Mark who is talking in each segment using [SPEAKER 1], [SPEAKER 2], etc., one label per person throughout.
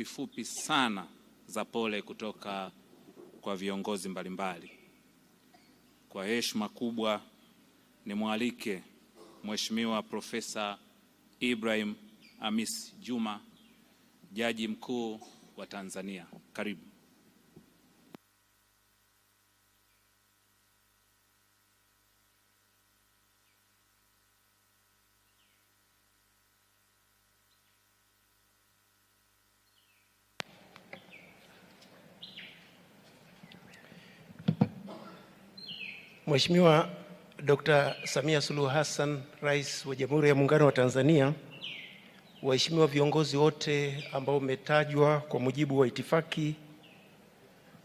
[SPEAKER 1] fupi sana za pole kutoka kwa viongozi mbalimbali. Kwa heshima kubwa nimwalike Mheshimiwa Profesa Ibrahim Hamis Juma, Jaji Mkuu wa Tanzania. Karibu.
[SPEAKER 2] Mheshimiwa Dr. Samia Suluhu Hassan, Rais wa Jamhuri ya Muungano wa Tanzania, waheshimiwa viongozi wote ambao umetajwa kwa mujibu wa itifaki,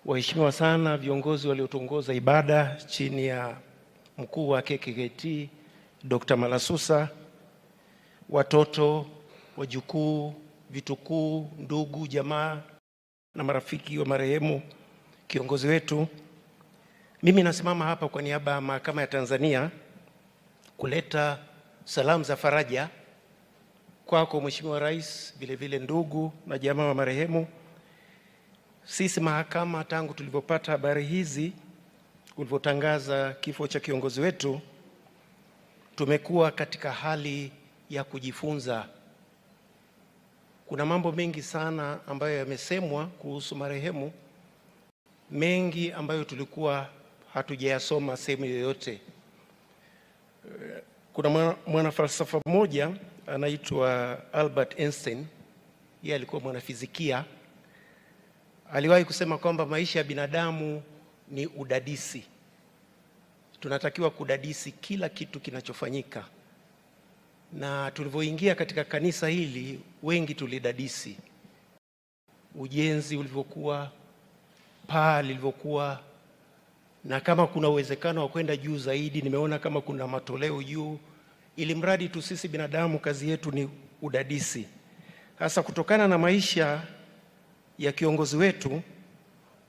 [SPEAKER 2] waheshimiwa sana viongozi waliotuongoza ibada chini ya mkuu wa KKKT Dr. Malasusa, watoto, wajukuu, vitukuu, ndugu, jamaa na marafiki wa marehemu kiongozi wetu, mimi nasimama hapa kwa niaba ya Mahakama ya Tanzania kuleta salamu za faraja kwako Mheshimiwa Rais, vile vile ndugu na jamaa wa marehemu. Sisi mahakama, tangu tulipopata habari hizi ulivyotangaza kifo cha kiongozi wetu, tumekuwa katika hali ya kujifunza. Kuna mambo mengi sana ambayo yamesemwa kuhusu marehemu, mengi ambayo tulikuwa hatujayasoma sehemu yoyote. Kuna mwanafalsafa mmoja anaitwa Albert Einstein, yeye alikuwa mwanafizikia. Aliwahi kusema kwamba maisha ya binadamu ni udadisi. Tunatakiwa kudadisi kila kitu kinachofanyika. Na tulivyoingia katika kanisa hili, wengi tulidadisi ujenzi ulivyokuwa, paa lilivyokuwa, na kama kuna uwezekano wa kwenda juu zaidi. Nimeona kama kuna matoleo juu, ili mradi tu sisi binadamu kazi yetu ni udadisi. Hasa kutokana na maisha ya kiongozi wetu,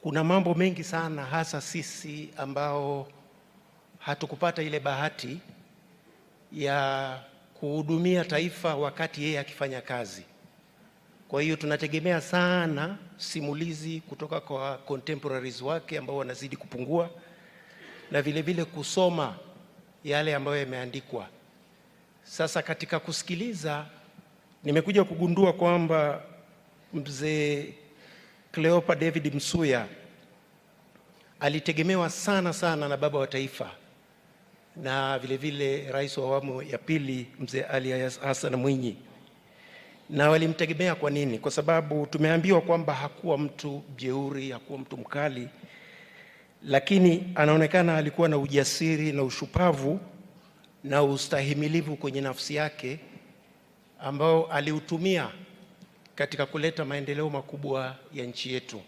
[SPEAKER 2] kuna mambo mengi sana, hasa sisi ambao hatukupata ile bahati ya kuhudumia taifa wakati yeye akifanya kazi. Kwa hiyo tunategemea sana simulizi kutoka kwa contemporaries wake ambao wanazidi kupungua, na vile vile kusoma yale ambayo yameandikwa. Sasa katika kusikiliza, nimekuja kugundua kwamba mzee Cleopa David Msuya alitegemewa sana sana na baba wa taifa, na vile vile rais wa awamu ya pili mzee Ali Hassan Mwinyi. Na walimtegemea kwa nini? Kwa sababu tumeambiwa kwamba hakuwa mtu jeuri, hakuwa mtu mkali, lakini anaonekana alikuwa na ujasiri na ushupavu na ustahimilivu kwenye nafsi yake ambao aliutumia katika kuleta maendeleo makubwa ya nchi yetu.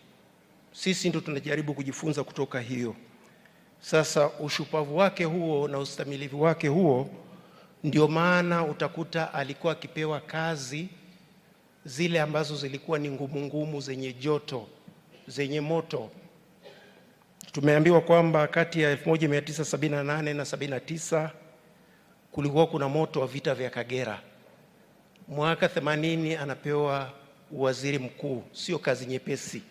[SPEAKER 2] Sisi ndio tunajaribu kujifunza kutoka hiyo. Sasa ushupavu wake huo na ustahimilivu wake huo, ndio maana utakuta alikuwa akipewa kazi zile ambazo zilikuwa ni ngumu ngumu, zenye joto, zenye moto. Tumeambiwa kwamba kati ya 1978 na 79 kulikuwa kuna moto wa vita vya Kagera. Mwaka 80 anapewa waziri mkuu. Sio kazi nyepesi,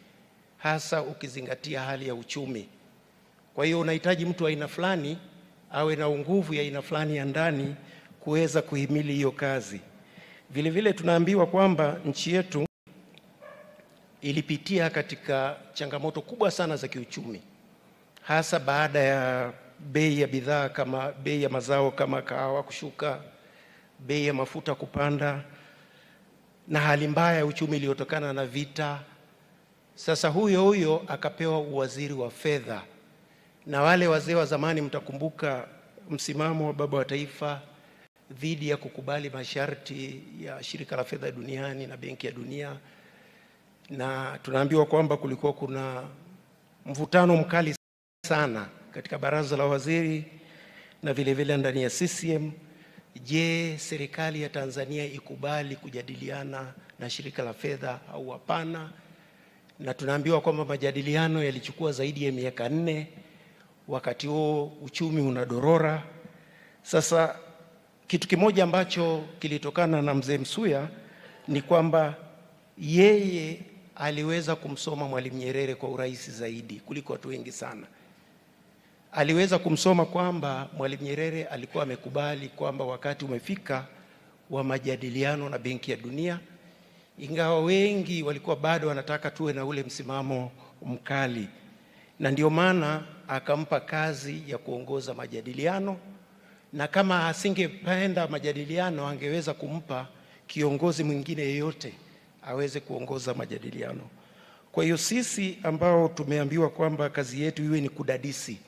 [SPEAKER 2] hasa ukizingatia hali ya uchumi. Kwa hiyo unahitaji mtu wa aina fulani awe na nguvu ya aina fulani ya ndani kuweza kuhimili hiyo kazi. Vile vile tunaambiwa kwamba nchi yetu ilipitia katika changamoto kubwa sana za kiuchumi, hasa baada ya bei ya bidhaa kama bei ya mazao kama kahawa kushuka, bei ya mafuta kupanda, na hali mbaya ya uchumi iliyotokana na vita. Sasa huyo akapewa uwaziri wa fedha, na wale wazee wa zamani mtakumbuka msimamo wa baba wa taifa dhidi ya kukubali masharti ya shirika la fedha duniani na benki ya dunia. Na tunaambiwa kwamba kulikuwa kuna mvutano mkali sana katika baraza la waziri na vile vile ndani ya CCM. Je, serikali ya Tanzania ikubali kujadiliana na shirika la fedha au hapana? Na tunaambiwa kwamba majadiliano yalichukua zaidi ya miaka 4. Wakati huo uchumi unadorora. Sasa kitu kimoja ambacho kilitokana na mzee Msuya ni kwamba yeye aliweza kumsoma Mwalimu Nyerere kwa urahisi zaidi kuliko watu wengi sana. Aliweza kumsoma kwamba Mwalimu Nyerere alikuwa amekubali kwamba wakati umefika wa majadiliano na Benki ya Dunia, ingawa wengi walikuwa bado wanataka tuwe na ule msimamo mkali, na ndio maana akampa kazi ya kuongoza majadiliano, na kama asingependa majadiliano angeweza kumpa kiongozi mwingine yeyote aweze kuongoza majadiliano. Kwa hiyo sisi ambao tumeambiwa kwamba kazi yetu iwe ni kudadisi,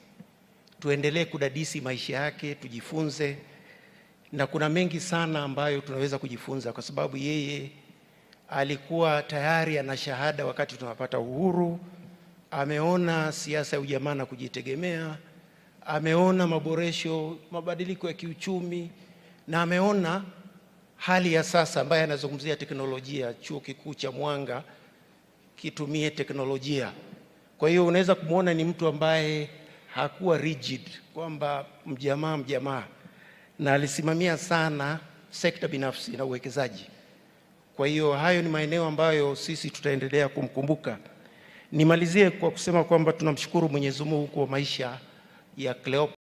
[SPEAKER 2] tuendelee kudadisi maisha yake, tujifunze, na kuna mengi sana ambayo tunaweza kujifunza, kwa sababu yeye alikuwa tayari ana shahada wakati tunapata uhuru. Ameona siasa ya ujamaa na kujitegemea, ameona maboresho, mabadiliko ya kiuchumi, na ameona hali ya sasa ambayo anazungumzia teknolojia. Chuo Kikuu cha Mwanga kitumie teknolojia. Kwa hiyo unaweza kumuona ni mtu ambaye hakuwa rigid kwamba mjamaa, na alisimamia sana sekta binafsi na uwekezaji. Kwa hiyo hayo ni maeneo ambayo sisi tutaendelea kumkumbuka. Nimalizie kwa kusema kwamba tunamshukuru Mwenyezi Mungu kwa maisha ya Cleopa.